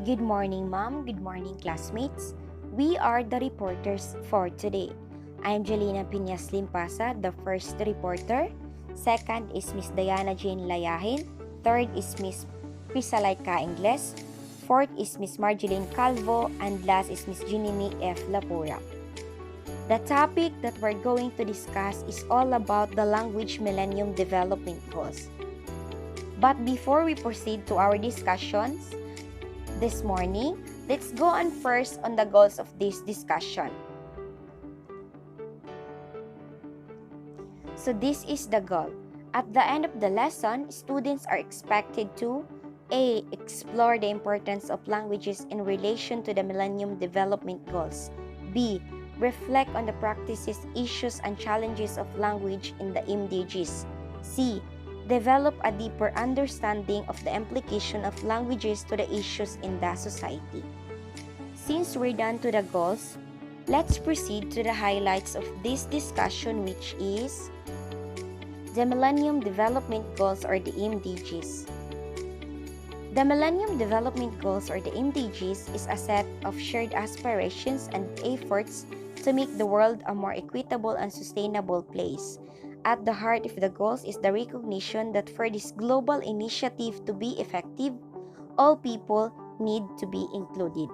Good morning, Mom. Good morning, classmates. We are the reporters for today. I'm Jelena Piñas Limpasa, the first reporter. Second is Miss Diana Jane Layahin. Third is Miss Prisalaika Ingles. Fourth is Miss Marjeline Calvo. And last is Miss Jinimi F. Lapura. The topic that we're going to discuss is all about the Language Millennium Development Goals. But before we proceed to our discussions this morning, let's go on first on the goals of this discussion. So this is the goal. At the end of the lesson, students are expected to A. Explore the importance of languages in relation to the Millennium Development Goals. B. Reflect on the practices, issues, and challenges of language in the MDGs. C. Develop a deeper understanding of the implication of languages to the issues in the society. Since we're done to the goals, let's proceed to the highlights of this discussion, which is the Millennium Development Goals, or the MDGs. The Millennium Development Goals, or the MDGs, is a set of shared aspirations and efforts to make the world a more equitable and sustainable place. At the heart of the goals is the recognition that for this global initiative to be effective, all people need to be included.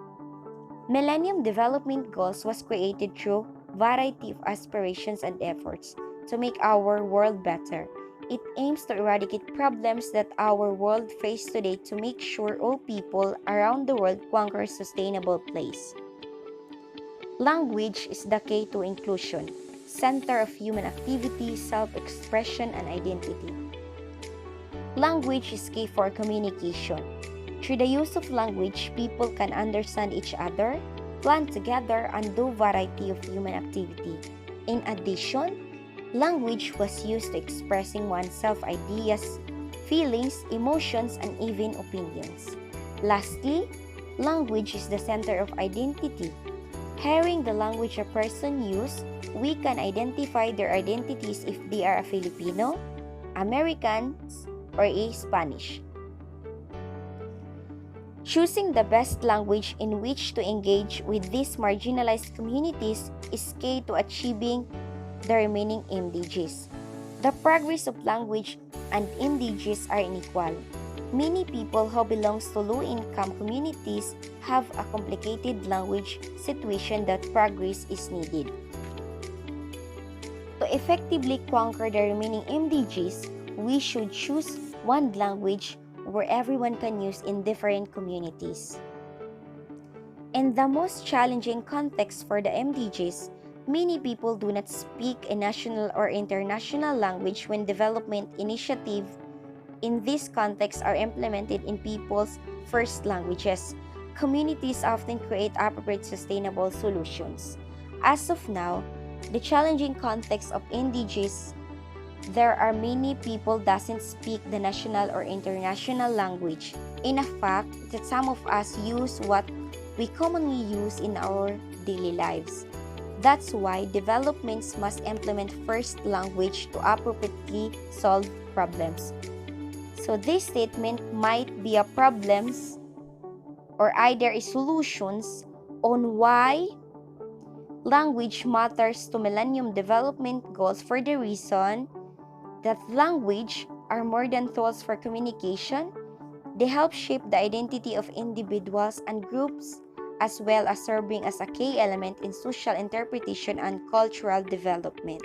Millennium Development Goals was created through variety of aspirations and efforts to make our world better. It aims to eradicate problems that our world faces today to make sure all people around the world conquer a sustainable place. Language is the key to inclusion, center of human activity, self-expression, and identity. Language is key for communication. Through the use of language, people can understand each other, plan together, and do variety of human activity. In addition, language was used to expressing oneself ideas, feelings, emotions, and even opinions. Lastly, language is the center of identity. Hearing the language a person uses, we can identify their identities if they are a Filipino, Americans, or a Spanish. Choosing the best language in which to engage with these marginalized communities is key to achieving the remaining MDGs. The progress of language and MDGs are unequal. Many people who belong to low-income communities have a complicated language situation that progress is needed. To effectively conquer the remaining MDGs, we should choose one language where everyone can use in different communities. In the most challenging context for the MDGs, many people do not speak a national or international language when development initiatives in this context are implemented in people's first languages. Communities often create appropriate sustainable solutions. As of now, the challenging context of MDGs, there are many people doesn't speak the national or international language. In fact, that some of us use what we commonly use in our daily lives. That's why developments must implement first language to appropriately solve problems. So this statement might be a problems or either a solutions on why language matters to Millennium Development Goals for the reason that language are more than tools for communication. They help shape the identity of individuals and groups, as well as serving as a key element in social interpretation and cultural development.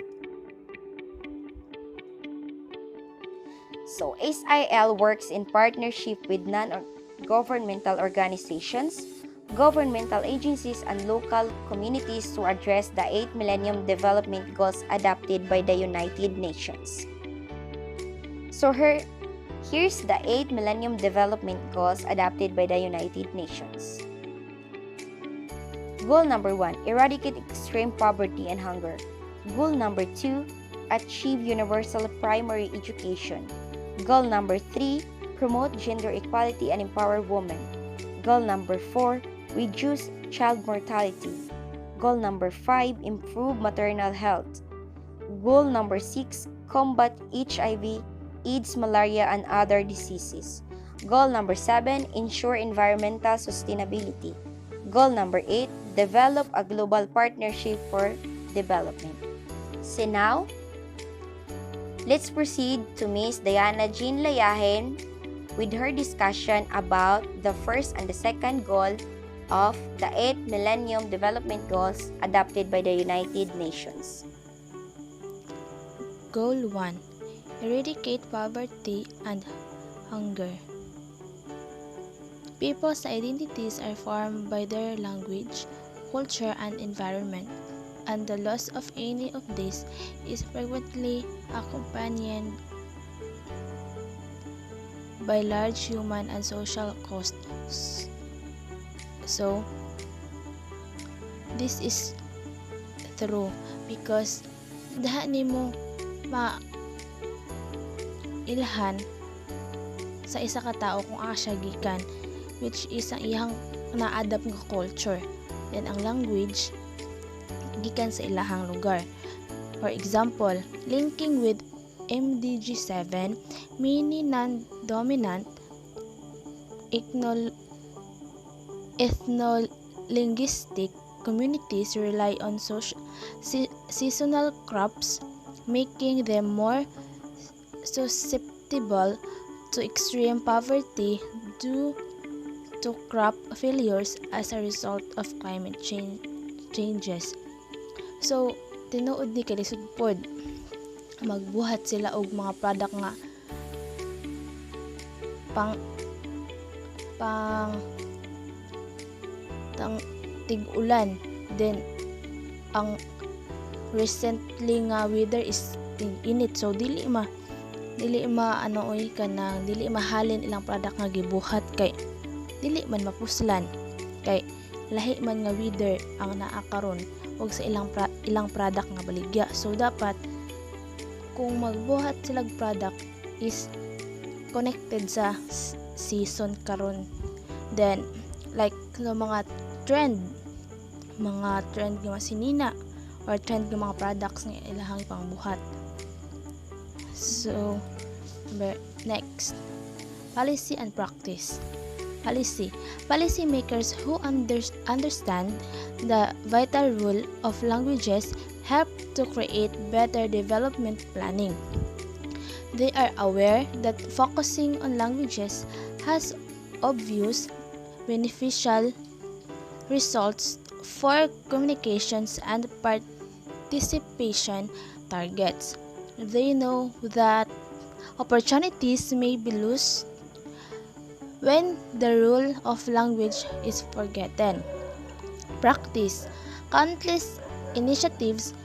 So, SIL works in partnership with non-governmental organizations, governmental agencies, and local communities to address the 8 Millennium Development Goals adopted by the United Nations. So here's the 8 Millennium Development Goals adopted by the United Nations. Goal number 1, eradicate extreme poverty and hunger. Goal number 2, achieve universal primary education. Goal number 3, promote gender equality and empower women. Goal number 4, reduce child mortality. Goal number 5, improve maternal health. Goal number 6, combat HIV, AIDS, malaria, and other diseases. Goal number 7, ensure environmental sustainability. Goal number 8, develop a global partnership for development. So now, let's proceed to Ms. Diana Jean Layahen with her discussion about the first and the second goal of the 8 Millennium Development Goals adopted by the United Nations. Goal 1. Eradicate poverty and hunger. People's identities are formed by their language, culture, and environment, and the loss of any of these is frequently accompanied by large human and social costs. So, this is true because daha nimo ilhan sa isa ka tao kung asa gikan, which is ang iyang na-adapt nga culture. Then ang language gikan sa ilahang lugar. For example, linking with MDG 7, many non-dominant ethno-linguistic communities rely on seasonal crops, making them more susceptible to extreme poverty due to crop failures as a result of climate changes. So, tinuod ni kalisod pod, magbuhat sila og mga product nga tig-ulan. Then ang recently nga weather is init, so dili mahalin ilang product nga gibuhat kay dili man mapuslan kay lahi man nga weather ang naa karon og sa ilang product nga baligya. So dapat kung magbuhat silang product is connected sa season karon. Then like no mga trend nga masinina or trend ng mga products nga ilahang pangbuhat. So next, policy and practice. Policy makers who understand the vital role of languages help to create better development planning. They are aware that focusing on languages has obvious beneficial results for communications and participation targets. They know that opportunities may be lost when the role of language is forgotten. Practice. Countless initiatives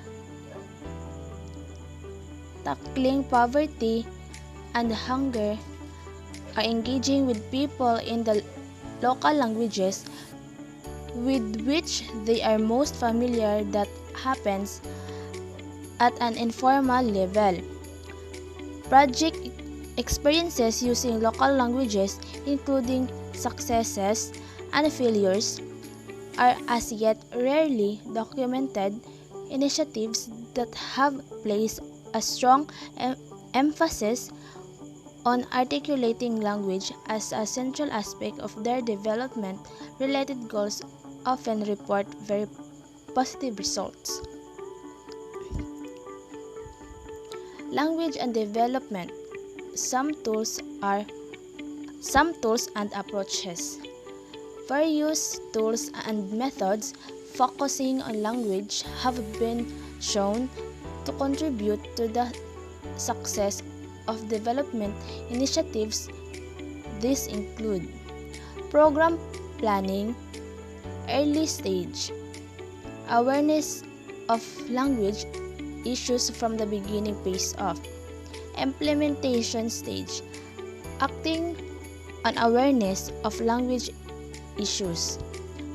tackling poverty and hunger are engaging with people in the local languages with which they are most familiar that happens at an informal level. Project experiences using local languages, including successes and failures, are as yet rarely documented initiatives that have placed a strong emphasis on articulating language as a central aspect of their development. Related goals often report very positive results. Language and development. Some tools and approaches. Various tools and methods focusing on language have been shown to contribute to the success of development initiatives. These include program planning, early stage, awareness of language issues from the beginning pays off, implementation stage, acting on awareness of language issues,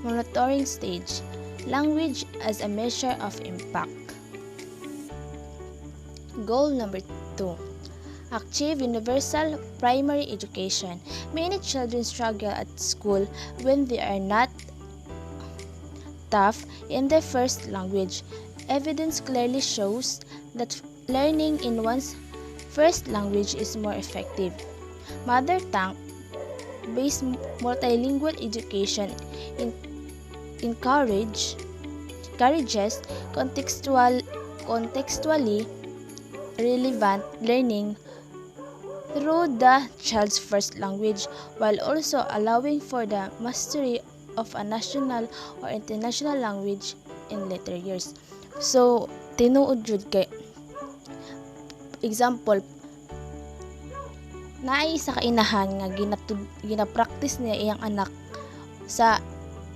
monitoring stage, language as a measure of impact. Goal number 2. Achieve universal primary education. Many children struggle at school when they are not tough in their first language. Evidence clearly shows that learning in one's first language is more effective. Mother tongue Tank-based multilingual education encourages contextually relevant learning through the child's first language, while also allowing for the mastery of a national or international language in later years. So, tinuod jud kay example, naay isa ka inahan nga gina-practice niya iyang anak sa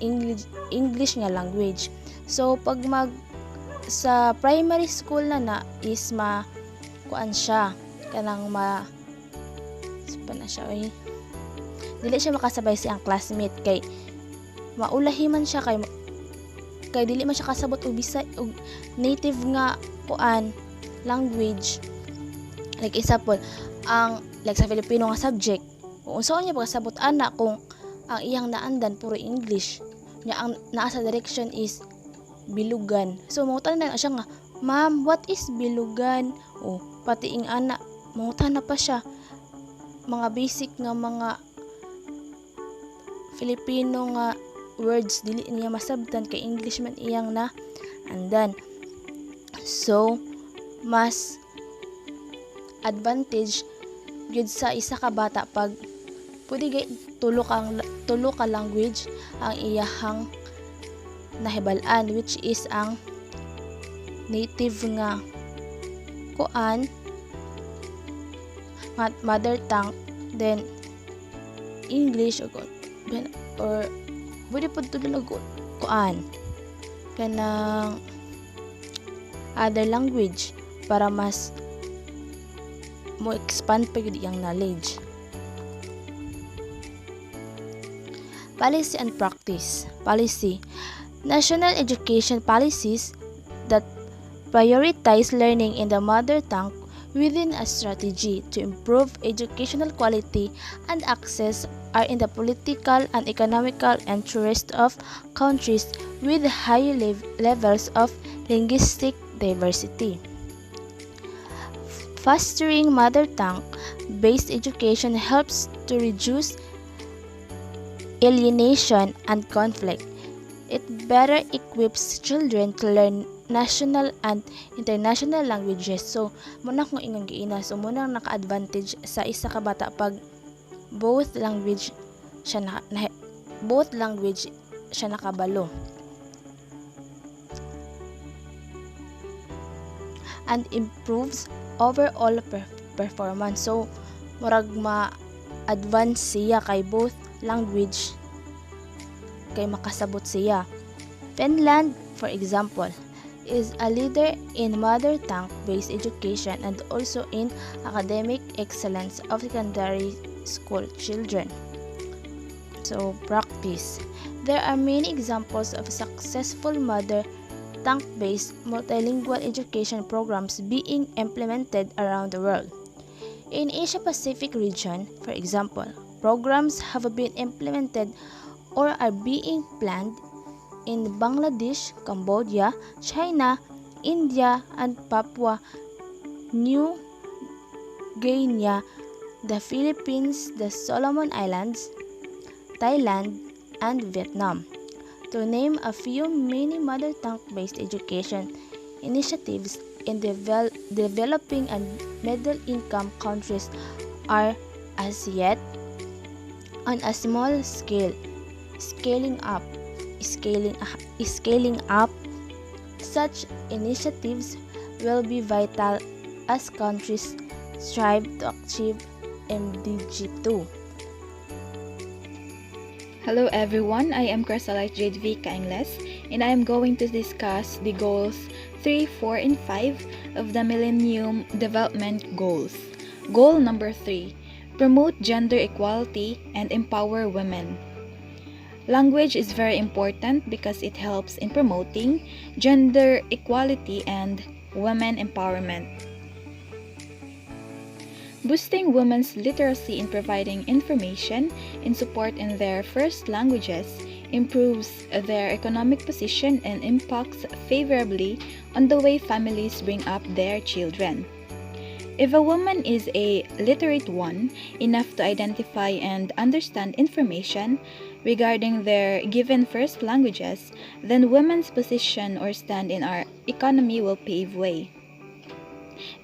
English nga language. So, pag sa primary school na is kuan siya kanang dili siya makasabay siyang classmate kay maulahiman siya kay dili man siya kasabot og native nga kuan language. Like example, like sa Filipino nga subject, kung unsaon niya pagkasabot ana kung ang iyang naandan puro English nya, ang naa sa direction is bilugan. So mangutan na siya nga, "Ma'am, what is bilugan?" O pati ing ana mangutan na pa siya mga basic nga mga Filipino nga words, dili niya masabtan kay English man iyang na andan. So mas advantage gyud sa isa ka bata pag pwede tulo ka language ang iyahang nahibalaan, which is ang native nga kuan mother tongue, then English or pwede po tulo kuan kanang other language para mas mo expand pa gyud iyang knowledge. Policy and practice. Policy. National education policies that prioritize learning in the mother tongue within a strategy to improve educational quality and access are in the political and economical interest of countries with high levels of linguistic diversity. Fostering mother tongue-based education helps to reduce alienation and conflict. It better equips children to learn national and international languages. So, muna kong ingon giina. So, muna naka-advantage sa isa ka bata pag both language siya nakabalo. And improves overall performance. So, murag ma-advance siya kay both language kay makasabot siya. Finland, for example, is a leader in mother tongue-based education and also in academic excellence of secondary school children. So, practice. There are many examples of successful mother tongue-based multilingual education programs being implemented around the world. In Asia-Pacific region, for example, programs have been implemented or are being planned in Bangladesh, Cambodia, China, India, and Papua New Guinea, the Philippines, the Solomon Islands, Thailand, and Vietnam. To name a few, many mother tongue-based education initiatives in developing and middle-income countries are as yet on a small scale. Scaling up. Such initiatives will be vital as countries strive to achieve MDG 2. Hello everyone, I am Chrysolite Jade V. Kaingles and I am going to discuss the goals 3, 4, and 5 of the Millennium Development Goals. Goal number 3, promote gender equality and empower women. Language is very important because it helps in promoting gender equality and women empowerment. Boosting women's literacy and providing information and support in their first languages improves their economic position and impacts favorably on the way families bring up their children. If a woman is a literate one, enough to identify and understand information regarding their given first languages, then women's position or stand in our economy will pave way.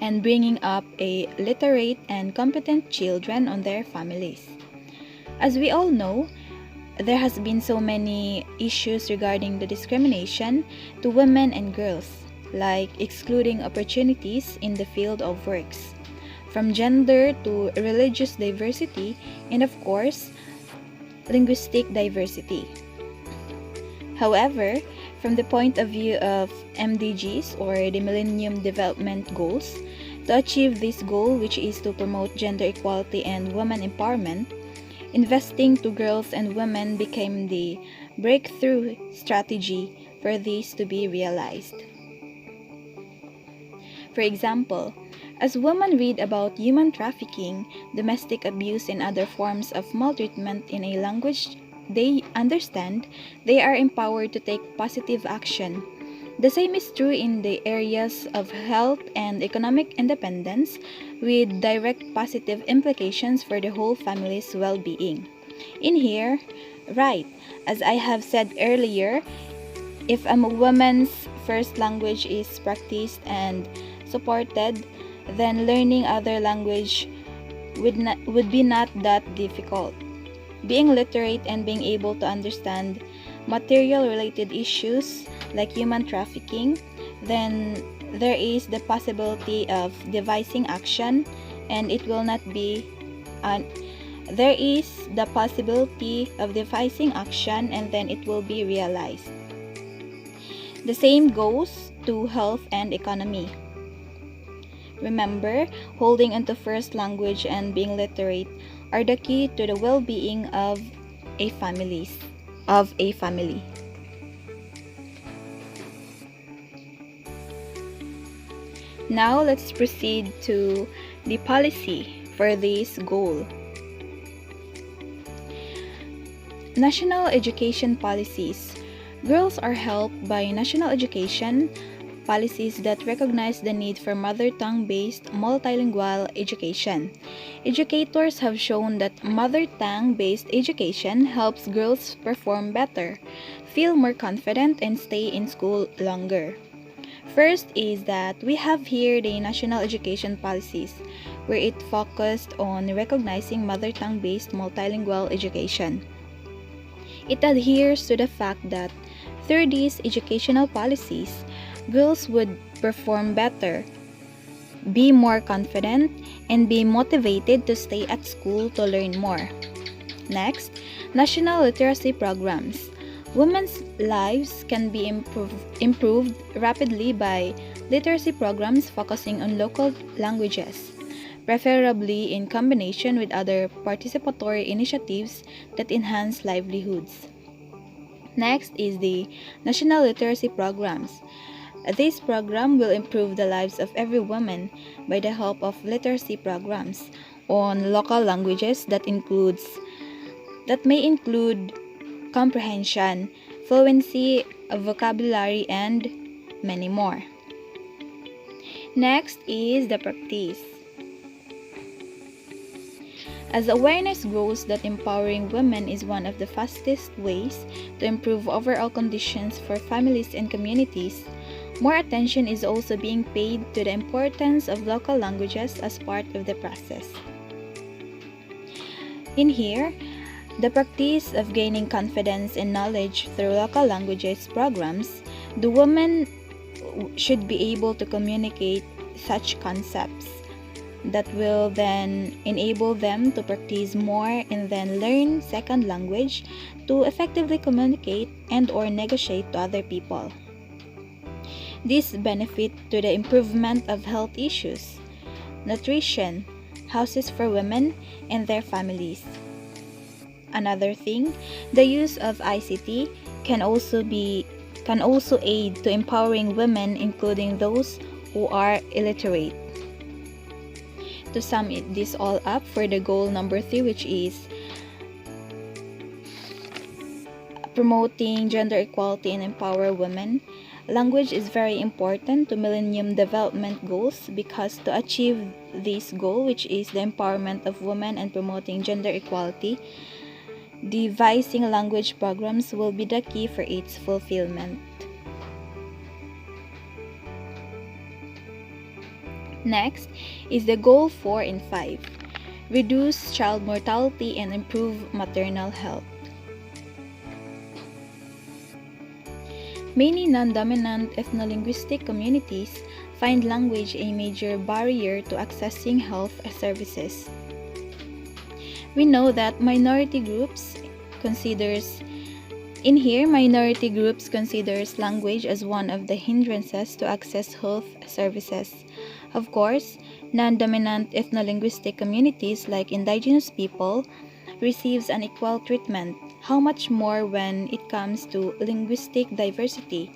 And bringing up a literate and competent children on their families. As we all know, there has been so many issues regarding the discrimination to women and girls, like excluding opportunities in the field of works, from gender to religious diversity, and of course, linguistic diversity. However, from the point of view of MDGs or the Millennium Development Goals, to achieve this goal, which is to promote gender equality and women empowerment, investing to girls and women became the breakthrough strategy for this to be realized. For example, as women read about human trafficking, domestic abuse, and other forms of maltreatment in a language they understand, they are empowered to take positive action. The same is true in the areas of health and economic independence, with direct positive implications for the whole family's well-being. In here, right, as I have said earlier, if a woman's first language is practiced and supported, then learning other language would be not that difficult. Being literate and being able to understand material-related issues like human trafficking, then there is the possibility of devising action, and it will not be there is the possibility of devising action, and then it will be realized. The same goes to health and economy. Remember, holding onto first language and being literate are the key to the well-being of a family. Now let's proceed to the policy for this goal. National education policies. Girls are helped by national education policies that recognize the need for mother tongue-based multilingual education. Educators have shown that mother tongue-based education helps girls perform better, feel more confident, and stay in school longer. First is that we have here the national education policies, where it focused on recognizing mother tongue-based multilingual education. It adheres to the fact that through these educational policies, girls would perform better, be more confident, and be motivated to stay at school to learn more. Next, national literacy programs. Women's lives can be improved rapidly by literacy programs focusing on local languages, preferably in combination with other participatory initiatives that enhance livelihoods. Next is the national literacy programs. This program will improve the lives of every woman by the help of literacy programs on local languages that may include comprehension, fluency, vocabulary, and many more. Next is the practice. As awareness grows that empowering women is one of the fastest ways to improve overall conditions for families and communities, more attention is also being paid to the importance of local languages as part of the process. In here, the practice of gaining confidence and knowledge through local languages programs, the women should be able to communicate such concepts that will then enable them to practice more and then learn second language to effectively communicate and or negotiate to other people. This benefit to the improvement of health issues, nutrition, houses for women and their families. Another thing, the use of ICT can also aid to empowering women, including those who are illiterate. To sum this all up for the goal number 3, which is promoting gender equality and empower women, Language is very important to Millennium Development Goals because to achieve this goal, which is the empowerment of women and promoting gender equality, devising language programs will be the key for its fulfillment. Next is the goal 4 and 5. Reduce child mortality and improve maternal health. Many non-dominant ethno-linguistic communities find language a major barrier to accessing health services. We know that minority groups considers language as one of the hindrances to access health services. Of course, non-dominant ethno-linguistic communities like indigenous people receives unequal treatment. How much more when it comes to linguistic diversity?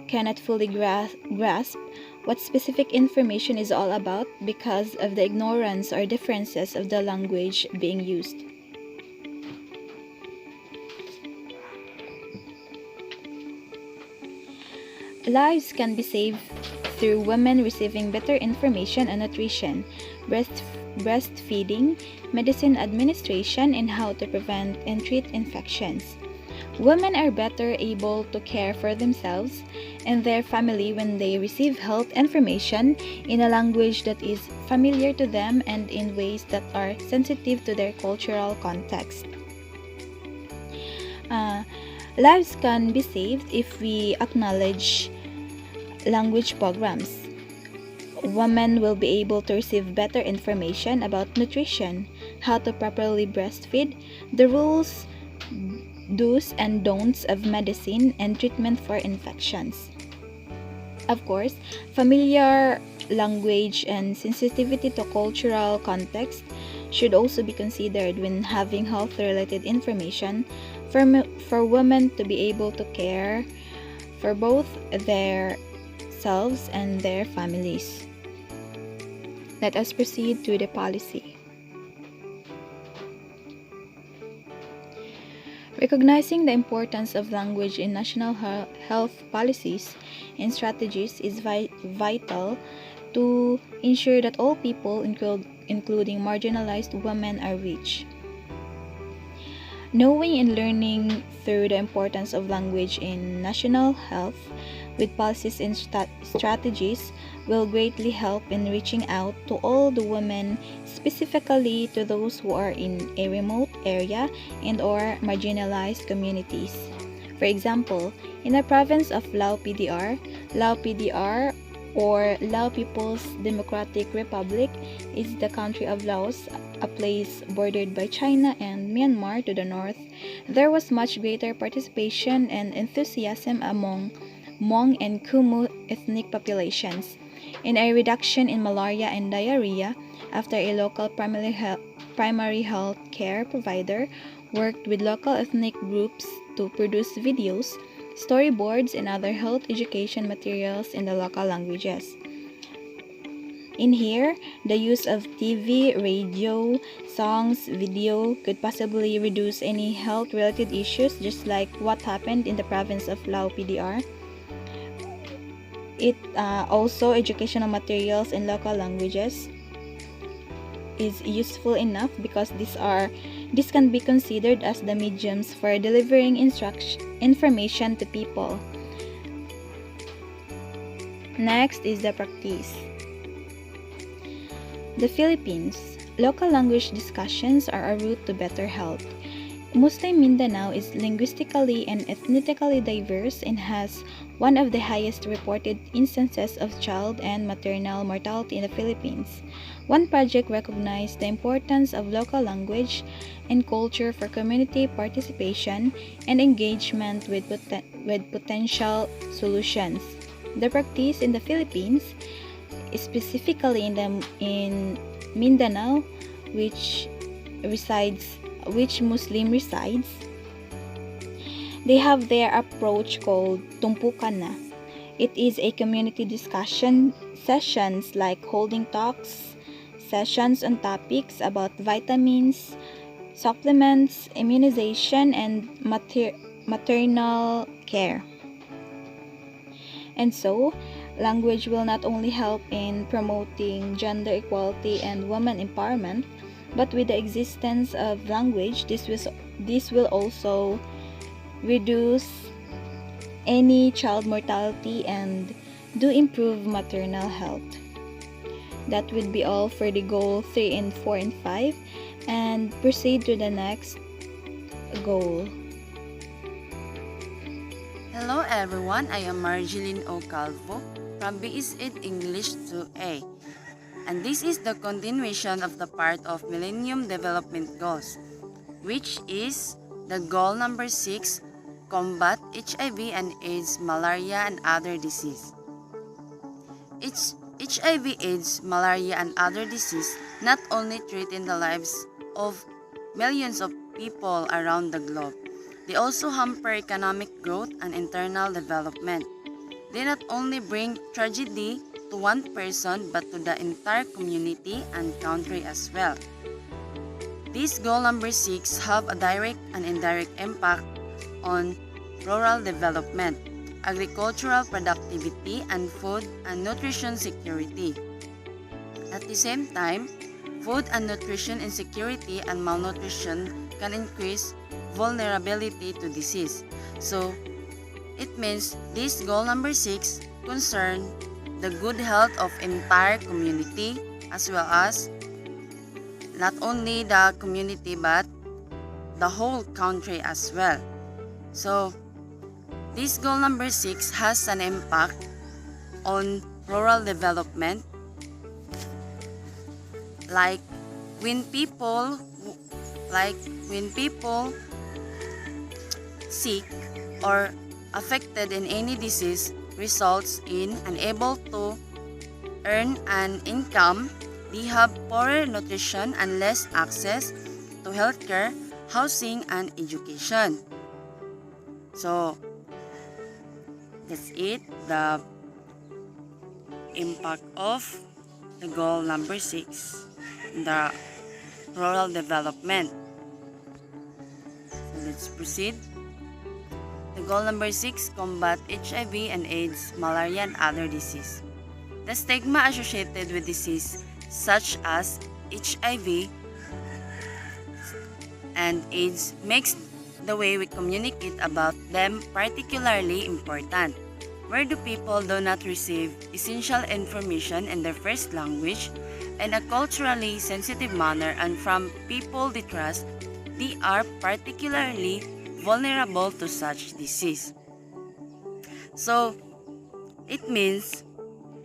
Cannot fully grasp what specific information is all about because of the ignorance or differences of the language being used. Lives can be saved through women receiving better information on nutrition, breastfeeding, medicine administration, and how to prevent and treat infections. Women are better able to care for themselves and their family when they receive health information in a language that is familiar to them and in ways that are sensitive to their cultural context. Lives can be saved if we acknowledge language programs. Women will be able to receive better information about nutrition, how to properly breastfeed, the rules, do's and don'ts of medicine, and treatment for infections. Of course, familiar language and sensitivity to cultural context should also be considered when having health-related information for women to be able to care for both their selves and their families. Let us proceed to the policy. Recognizing the importance of language in national health policies and strategies is vital to ensure that all people, including marginalized women, are reached. Knowing and learning through the importance of language in national health with policies and strategies will greatly help in reaching out to all the women, specifically to those who are in a remote area and or marginalized communities. For example, in the province of Lao PDR or Lao People's Democratic Republic is the country of Laos, a place bordered by China and Myanmar to the north. There was much greater participation and enthusiasm among Hmong and Kumu ethnic populations, and a reduction in malaria and diarrhea after a local primary health care provider worked with local ethnic groups to produce videos, storyboards, and other health education materials in the local languages. In here, the use of TV, radio, songs, video could possibly reduce any health-related issues, just like what happened in the province of Lao PDR. It also educational materials in local languages is useful enough because this can be considered as the mediums for delivering information to people. Next is the practice. The Philippines. Local language discussions are a route to better health. Muslim Mindanao is linguistically and ethnically diverse and has one of the highest reported instances of child and maternal mortality in the Philippines. One project recognized the importance of local language and culture for community participation and engagement with potential solutions. The practice in the Philippines, specifically in Mindanao, which Muslim resides, they have their approach called Tumpukan na. It is a community discussion sessions like holding talks, sessions on topics about vitamins, supplements, immunization, and maternal care. And so, language will not only help in promoting gender equality and women empowerment, but with the existence of language, this will also reduce any child mortality and do improve maternal health. That would be all for the goal 3 and 4 and 5, and proceed to the next goal. Hello everyone, I am Marjeline O. Calvo from BSED English 2A, and this is the continuation of the part of Millennium Development Goals, which is the goal number 6, combat HIV and AIDS, malaria, and other disease. HIV, AIDS, malaria, and other disease not only threaten the lives of millions of people around the globe, they also hamper economic growth and internal development. They not only bring tragedy to one person but to the entire community and country as well. This goal number 6 have a direct and indirect impact on rural development, agricultural productivity, and food and nutrition security. At the same time, food and nutrition insecurity and malnutrition can increase vulnerability to disease. So, it means this goal number 6 concern the good health of entire community as well as not only the community but the whole country as well. So, this goal number 6 has an impact on rural development, like when people sick or affected in any disease results in unable to earn an income, they have poorer nutrition and less access to healthcare, housing, and education. So, that's it, the impact of the goal number 6, the rural development. So let's proceed. The goal number 6, combat HIV and AIDS, malaria, and other disease. The stigma associated with disease such as HIV and AIDS makes the way we communicate about them particularly important. Where do people do not receive essential information in their first language in a culturally sensitive manner and from people they trust, they are particularly vulnerable to such disease. So, it means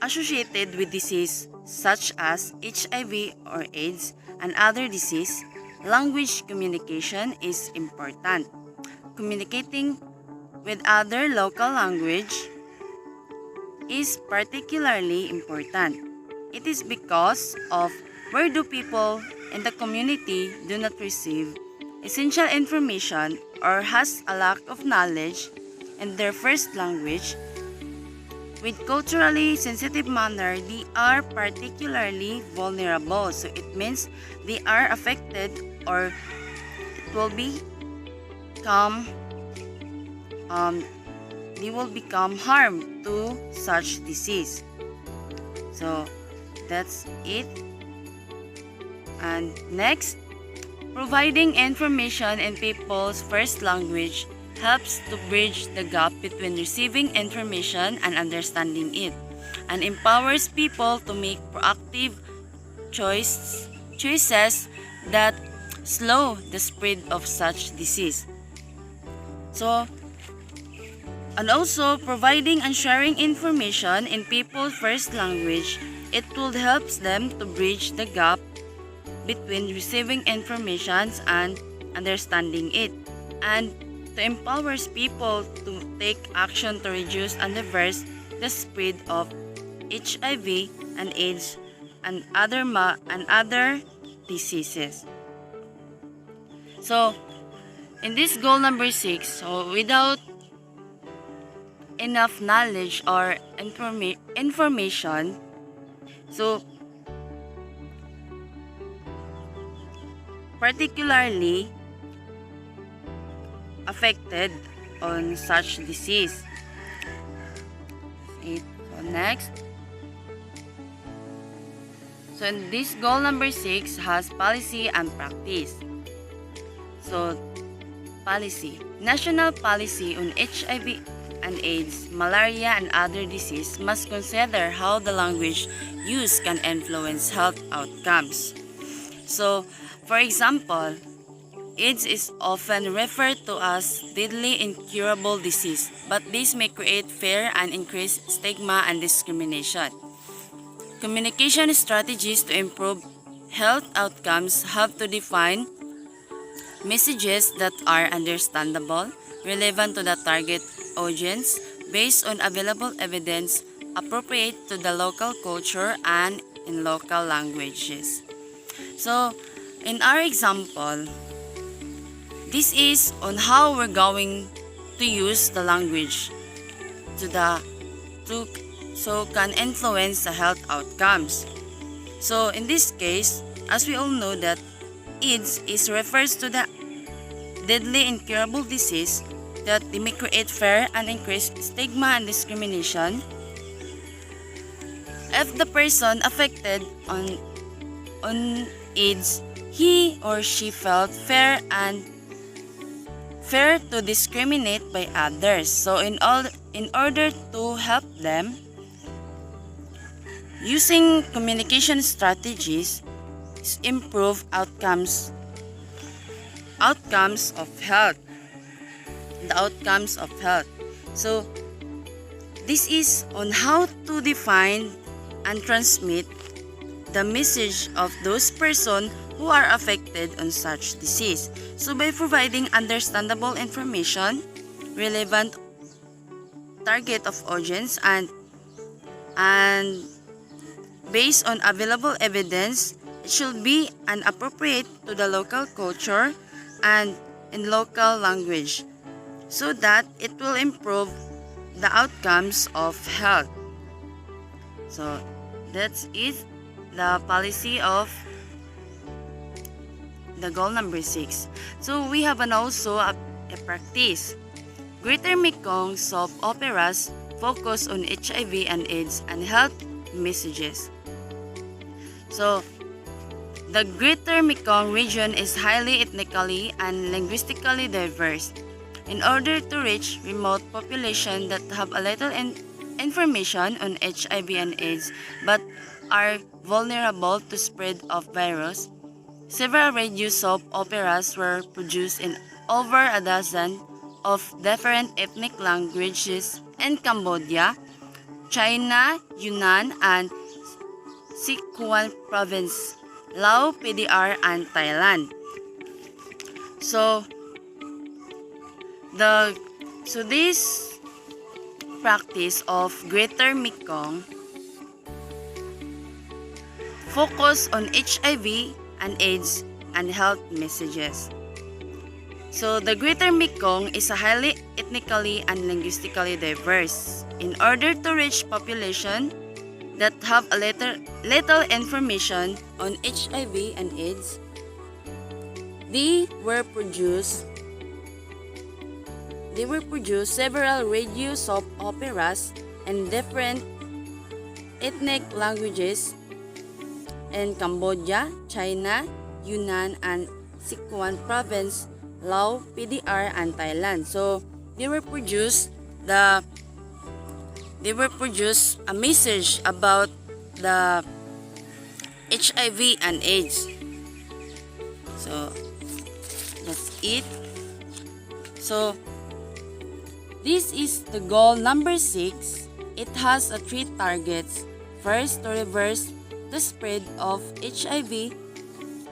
associated with disease such as HIV or AIDS and other disease, language communication is important. Communicating with other local language is particularly important. It is because of where do people in the community do not receive essential information or has a lack of knowledge in their first language. With culturally sensitive manner, they are particularly vulnerable. So it means they are affected or it will become they will become harm to such disease. So that's it. And next, providing information in people's first language helps to bridge the gap between receiving information and understanding it, and empowers people to make proactive choices that slow the spread of such disease. So, and also providing and sharing information in people's first language, it will help them to bridge the gap between receiving information and understanding it, and to empowers people to take action to reduce and reverse the spread of HIV and AIDS and other diseases. So, in this goal number 6, so without enough knowledge or information, so particularly affected on such disease. 8. So next. So in this goal number 6 has policy and practice. So policy. National policy on HIV and AIDS, malaria, and other diseases must consider how the language used can influence health outcomes. So, for example, AIDS is often referred to as deadly incurable disease, but this may create fear and increase stigma and discrimination. Communication strategies to improve health outcomes have to define messages that are understandable, relevant to the target audience, based on available evidence, appropriate to the local culture, and in local languages. So, in our example, this is on how we're going to use the language so can influence the health outcomes. So, in this case, as we all know that AIDS refers to the deadly incurable disease that may create fear and increase stigma and discrimination. If the person affected on AIDS, he or she felt fear to discriminate by others. So in order to help them, using communication strategies improve outcomes of health. The outcomes of health. So, this is on how to define and transmit the message of those persons who are affected on such disease. So, by providing understandable information, relevant target of audience, and based on available evidence, it should be an appropriate to the local culture and in local language, so that it will improve the outcomes of health. So that's it, the policy of the goal number 6. So we have also a practice. Greater Mekong soap operas focus on HIV and AIDS and health messages. So the Greater Mekong region is highly ethnically and linguistically diverse. In order to reach remote populations that have a little information on HIV and AIDS but are vulnerable to spread of virus, several radio soap operas were produced in over a dozen of different ethnic languages in Cambodia, China, Yunnan, and Sichuan province, Lao, PDR, and Thailand. So this practice of Greater Mekong focus on HIV and AIDS and health messages. So the Greater Mekong is a highly ethnically and linguistically diverse. In order to reach population that have a little information on HIV and AIDS, they were produced several radio soap operas in different ethnic languages in Cambodia, China, Yunnan, and Sichuan province, Lao, PDR, and Thailand. So they were produced a message about the HIV and AIDS. So that's it. So this is the goal number 6. It has 3 targets. First, to reverse the spread of HIV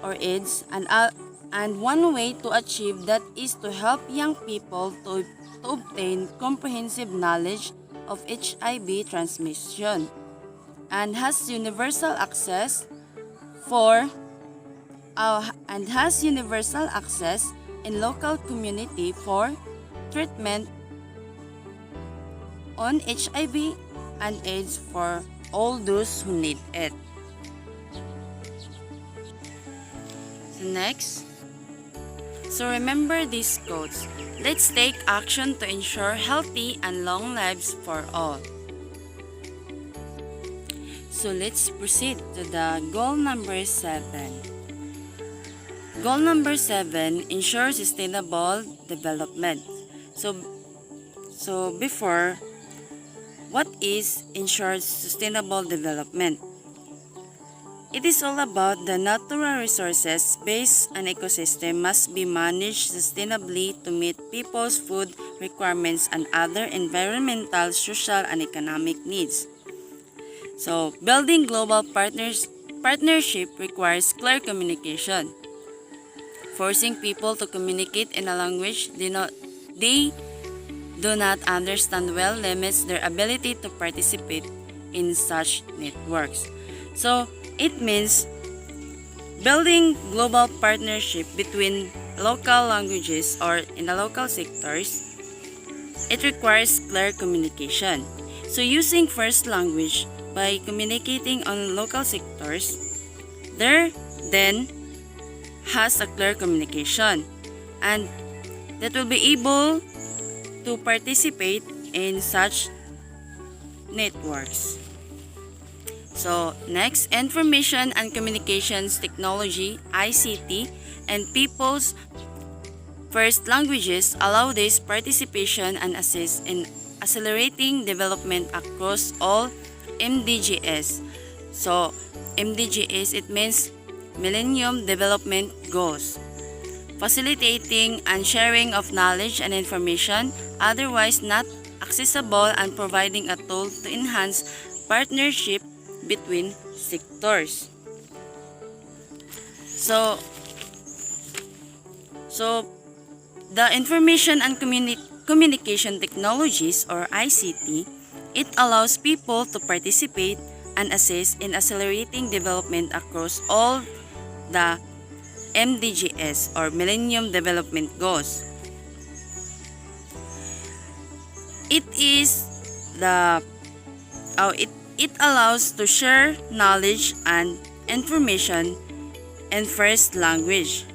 or AIDS, and one way to achieve that is to help young people to obtain comprehensive knowledge of HIV transmission, and has universal access in local community for treatment on HIV and AIDS for all those who need it. So next, so remember these quotes. Let's take action to ensure healthy and long lives for all. So let's proceed to the goal number 7. Goal number 7, ensure sustainable development. So before, what is ensure sustainable development? It is all about the natural resources based on ecosystem must be managed sustainably to meet people's food requirements and other environmental, social, and economic needs. So, building global partnership requires clear communication. Forcing people to communicate in a language they do not understand well limits their ability to participate in such networks. So, it means building global partnership between local languages or in the local sectors. It requires clear communication. So, using first language by communicating on local sectors, there then has a clear communication and that will be able to participate in such networks. So next, information and communications technology, ICT, and people's first languages allow this participation and assist in accelerating development across all MDGs. So MDGs, it means Millennium Development Goals, facilitating and sharing of knowledge and information otherwise not accessible and providing a tool to enhance partnership between sectors. So the information and communication technologies or ICT, it allows people to participate and assist in accelerating development across all the MDGs or Millennium Development Goals. It allows to share knowledge and information in first language.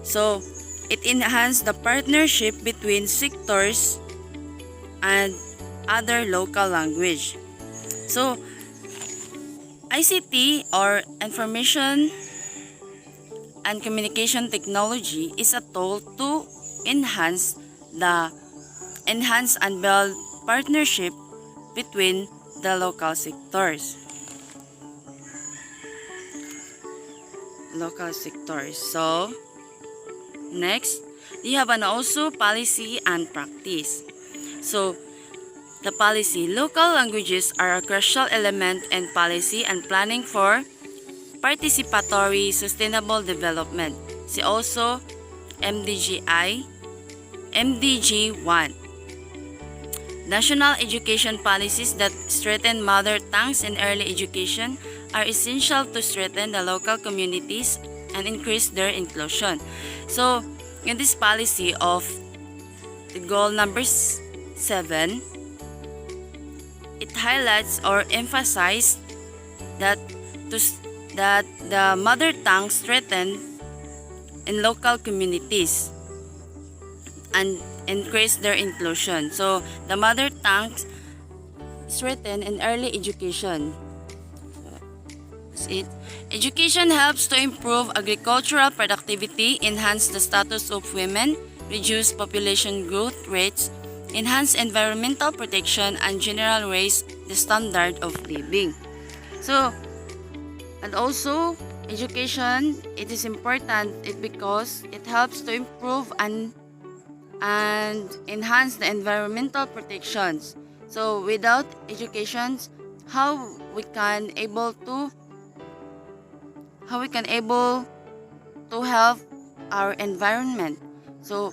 So, it enhances the partnership between sectors and other local language. So, ICT or Information and Communication Technology is a tool to enhance and build partnership between the local sectors. So, next, you have an also policy and practice. So, the policy, local languages are a crucial element in policy and planning for participatory sustainable development. See also MDG 1. National education policies that strengthen mother tongues in early education are essential to strengthen the local communities and increase their inclusion. So, in this policy of the goal number 7, it highlights or emphasizes that the mother tongue strengthened in local communities and increase their inclusion. So, the mother tongue strengthened in early education. That's it. Education helps to improve agricultural productivity, enhance the status of women, reduce population growth rates, enhance environmental protection, and generally raise the standard of living. So, and also, education, it is important because it helps to improve and enhance the environmental protections. So, without education, how we can able to help our environment. So,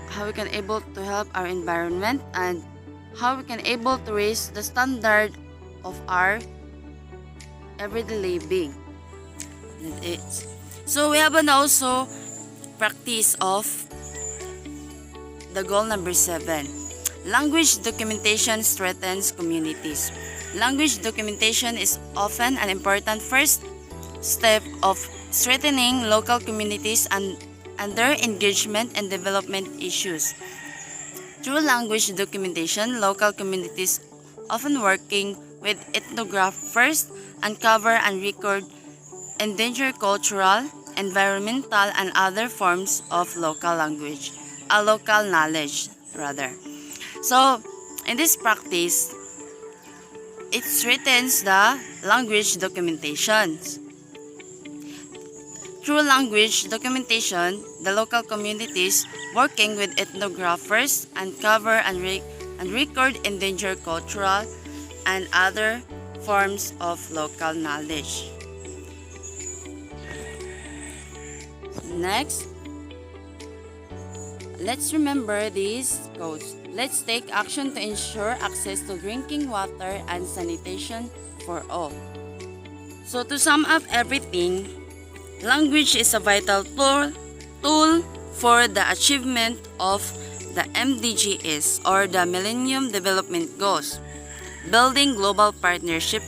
how we can able to help our environment and how we can able to raise the standard of our everyday living. That is. So we have an also practice of the goal number 7. Language documentation strengthens communities. Language documentation is often an important first step of strengthening local communities and their engagement and development issues. Through language documentation, local communities often working with ethnographers, uncover and record endangered cultural, environmental, and other forms of local knowledge rather. So, in this practice, it strengthens the language documentations. Through language documentation, the local communities working with ethnographers uncover and record endangered cultural and other forms of local knowledge. Next, let's remember these codes. Let's take action to ensure access to drinking water and sanitation for all. So to sum up everything, language is a vital tool for the achievement of the MDGs or the Millennium Development Goals, building global partnership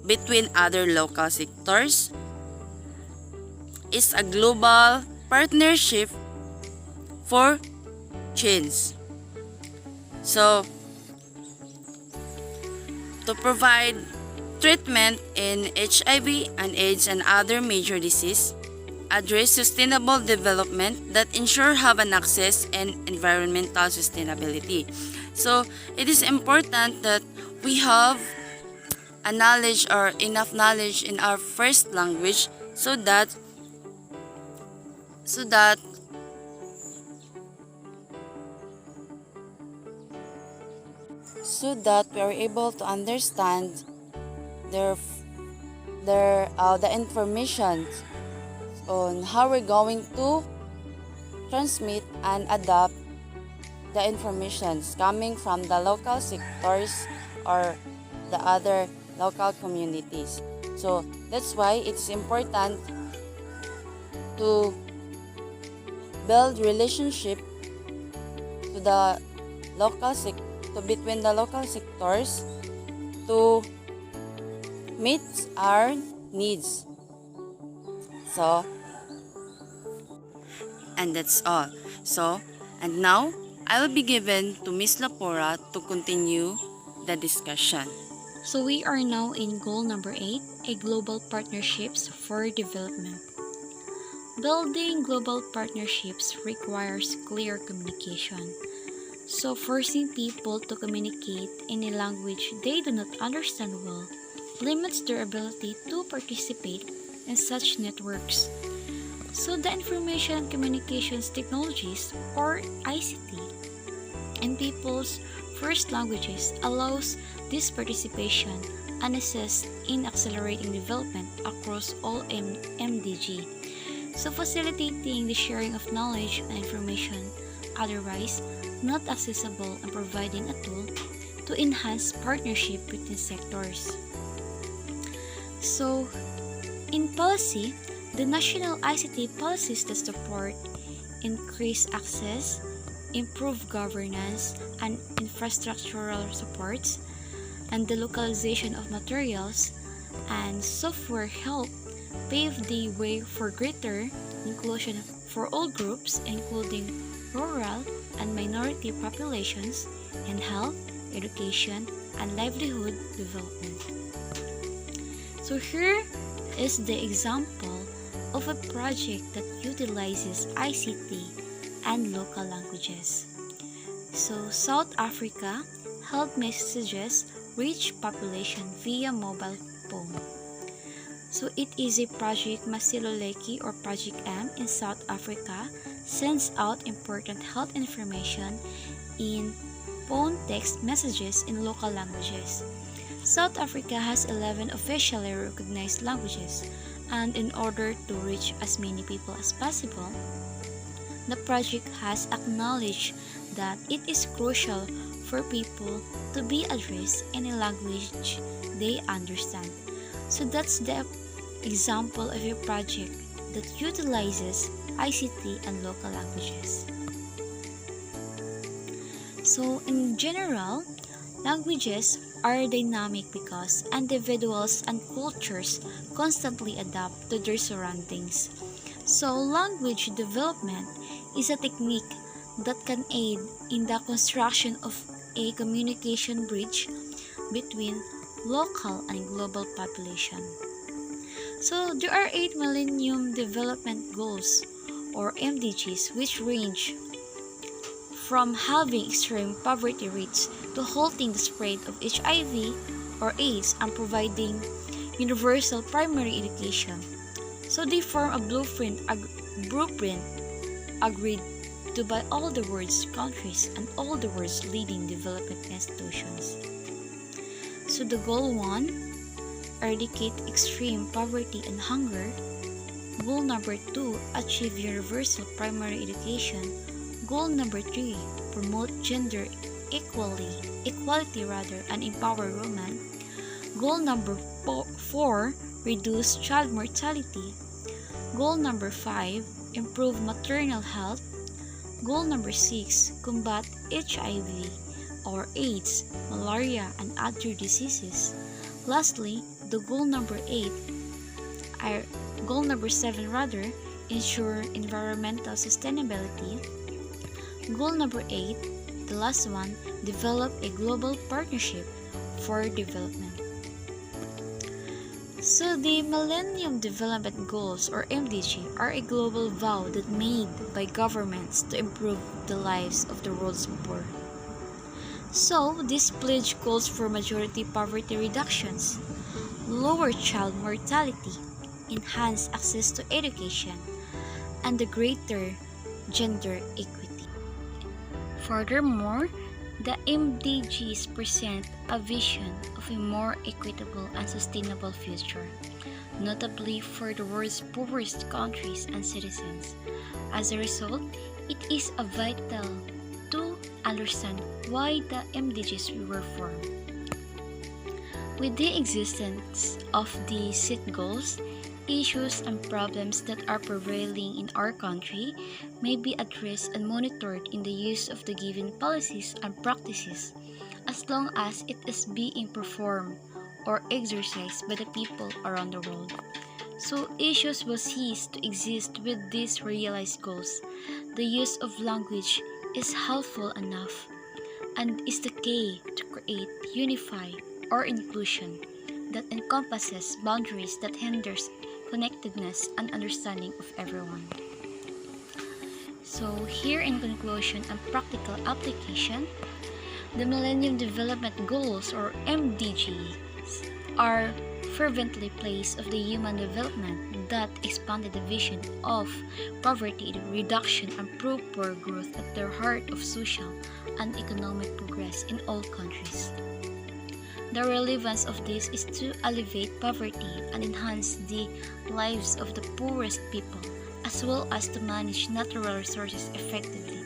between other local sectors is a global partnership for change. So, to provide treatment in HIV and AIDS and other major diseases, address sustainable development that ensure have an access and environmental sustainability. So, it is important that we have a knowledge or enough knowledge in our first language so that we are able to understand the information on how we're going to transmit and adapt the information coming from the local sectors or the other local communities. So that's why it's important to build relationship to the between the local sectors to meet our needs. So, and that's all. So, and now I will be given to Miss Lapora to continue the discussion. So we are now in goal number 8, a global partnerships for development. Building global partnerships requires clear communication. So forcing people to communicate in a language they do not understand well limits their ability to participate in such networks. So the information and communications technologies, or ICT, in people's first languages allows this participation and assists in accelerating development across all MDG. So facilitating the sharing of knowledge and information otherwise not accessible and providing a tool to enhance partnership between sectors. So, in policy, the national ICT policies that support increased access, improved governance, and infrastructural supports, and the localization of materials and software help pave the way for greater inclusion for all groups, including rural and minority populations, in health, education, and livelihood development. So here is the example of a project that utilizes ICT and local languages. So South Africa help messages reach population via mobile phone. So it is a project Masiluleki or Project M in South Africa sends out important health information in phone text messages in local languages. South Africa has 11 officially recognized languages, and in order to reach as many people as possible, the project has acknowledged that it is crucial for people to be addressed in a language they understand. So that's the example of a project that utilizes ICT and local languages. So in general, languages are dynamic because individuals and cultures constantly adapt to their surroundings. So language development is a technique that can aid in the construction of a communication bridge between local and global population. So there are 8 Millennium Development Goals or MDGs which range from halving extreme poverty rates to halting the spread of HIV or AIDS and providing universal primary education. So they form a blueprint agreed to by all the world's countries and all the world's leading development institutions. So the goal 1, eradicate extreme poverty and hunger. Goal number 2, achieve universal primary education. Goal number 3, promote gender equality and empower women. Goal number 4, reduce child mortality. Goal number 5, improve maternal health. Goal number 6, combat HIV or AIDS, malaria, and other diseases. Lastly, the goal number 7 ensure environmental sustainability. Goal number 8, the last one, develop a global partnership for development. So the Millennium Development Goals or MDG are a global vow that made by governments to improve the lives of the world's poor. So this pledge calls for majority poverty reductions, lower child mortality, enhanced access to education, and the greater gender equity. Furthermore, the MDGs present a vision of a more equitable and sustainable future, notably for the world's poorest countries and citizens. As a result, it is vital to understand why the MDGs were formed. With the existence of the set goals, issues and problems that are prevailing in our country may be addressed and monitored in the use of the given policies and practices as long as it is being performed or exercised by the people around the world. So issues will cease to exist with these realized goals. The use of language is helpful enough and is the key to create unify or inclusion that encompasses boundaries that hinders connectedness and understanding of everyone. So here in conclusion and practical application, the Millennium Development Goals or MDGs are fervently place of the human development that expanded the vision of poverty reduction and proper growth at the heart of social and economic progress in all countries. The relevance of this is to alleviate poverty and enhance the lives of the poorest people, as well as to manage natural resources effectively.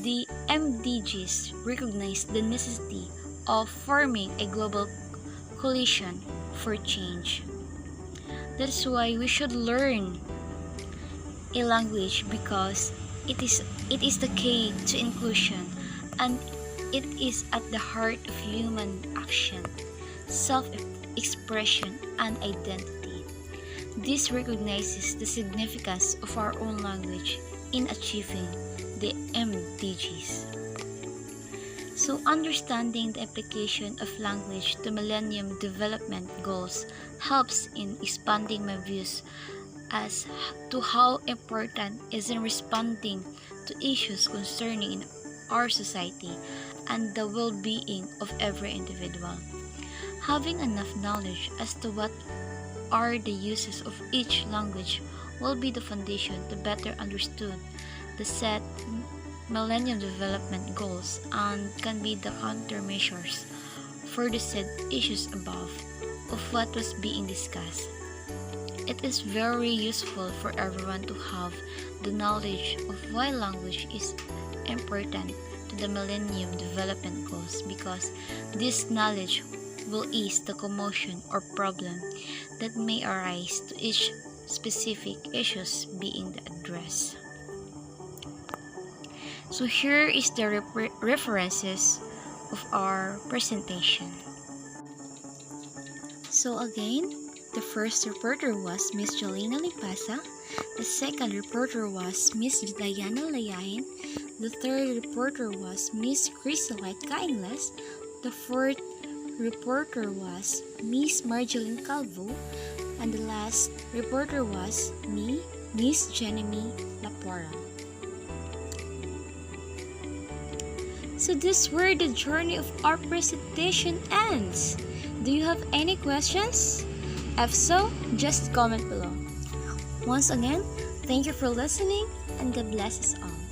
The MDGs recognize the necessity of forming a global coalition for change. That's why we should learn a language, because it is the key to inclusion, and it is at the heart of human action, self-expression, and identity. This recognizes the significance of our own language in achieving the MDGs. So understanding the application of language to Millennium Development Goals helps in expanding my views as to how important is in responding to issues concerning in our society and the well-being of every individual. Having enough knowledge as to what are the uses of each language will be the foundation to better understand the set Millennium Development Goals and can be the countermeasures for the said issues above of what was being discussed. It is very useful for everyone to have the knowledge of why language is important to the Millennium Development Goals, because this knowledge will ease the commotion or problem that may arise to each specific issues being addressed. So here is the references of our presentation. So again, the first reporter was Miss Jolina Lipasa, the second reporter was Miss Diana Layahin, The third reporter was Miss Chrysolite Kaingles. The fourth reporter was Miss Marjeline Calvo. And the last reporter was me, Miss Jenemy Lapora. So this where the journey of our presentation ends. Do you have any questions? If so, just comment below. Once again, thank you for listening and God bless us all.